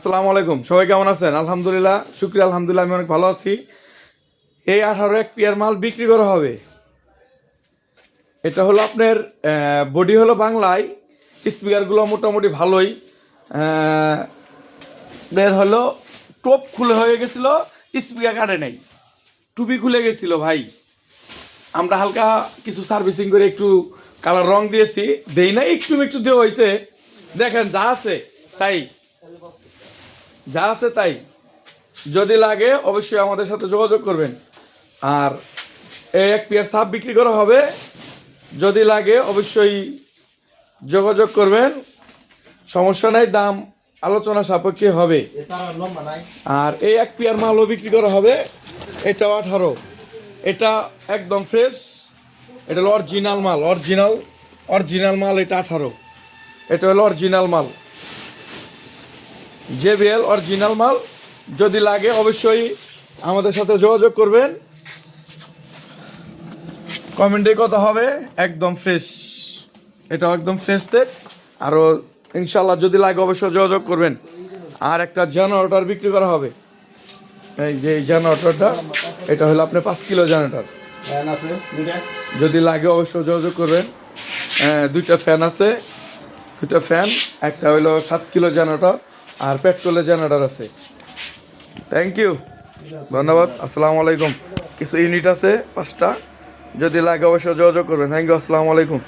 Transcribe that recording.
আসসালামু আলাইকুম, সবাই কেমন আছেন? আলহামদুলিল্লাহ, শুক্রিয়া আলহামদুলিল্লাহ, আমি অনেক ভালো আছি। এই 18 এক পেয়ার মাল বিক্রি করা হবে। এটা হলো আপনার বডি হলো বাংলায়, স্পিকারগুলো মোটামুটি ভালোই। বের হলো টপ খুলে হয়ে গেছিলো, স্পিকার কাটে নাই, টুপি খুলে গেছিল ভাই। আমরা হালকা কিছু সার্ভিসিং করে একটু কালার রং দিয়েছি, দেই না একটু একটু দেওয়া হয়েছে। দেখেন যা আছে তাই, যা আছে তাই। যদি লাগে অবশ্যই আমাদের সাথে যোগাযোগ করবেন। আর এই এক পেয়ার সাপ বিক্রি করা হবে, যদি লাগে অবশ্যই যোগাযোগ করবেন, সমস্যা নাই, দাম আলোচনা সাপেক্ষে হবে। আর এই এক পেয়ার মালও বিক্রি করা হবে, এটাও 18, এটা একদম ফ্রেশ, এটা হলো অরিজিনাল মাল, অরিজিনাল মাল, এটা 18, এটা হলো অরিজিনাল মাল, জেবিএল অরিজিনাল মাল। যদি লাগে অবশ্যই আমাদের সাথে যোগাযোগ করবেন, কমেন্টে কথা হবে। একদম ফ্রেশ, এটা একদম ফ্রেশ সেট। আরও ইনশাল্লাহ যদি লাগে অবশ্যই যোগাযোগ করবেন। আর একটা জেনারেটর বিক্রি করা হবে, এই যে জেনারেটরটা, এটা হলো আপনার 5 কিলো জেনারেটর। যদি লাগে অবশ্যই যোগাযোগ করবেন। দুইটা ফ্যান আছে, দুইটা ফ্যান, একটা হলো 7 কিলো জেনারেটর, আর পেট্রোলের জেনারেটর আছে। থ্যাংক ইউ, ধন্যবাদ, আসসালামু আলাইকুম। কিছু ইউনিট আছে 5টা, যদি লাগে অবশ্যই যোগাযোগ করবেন। থ্যাংক ইউ, আসসালামু আলাইকুম।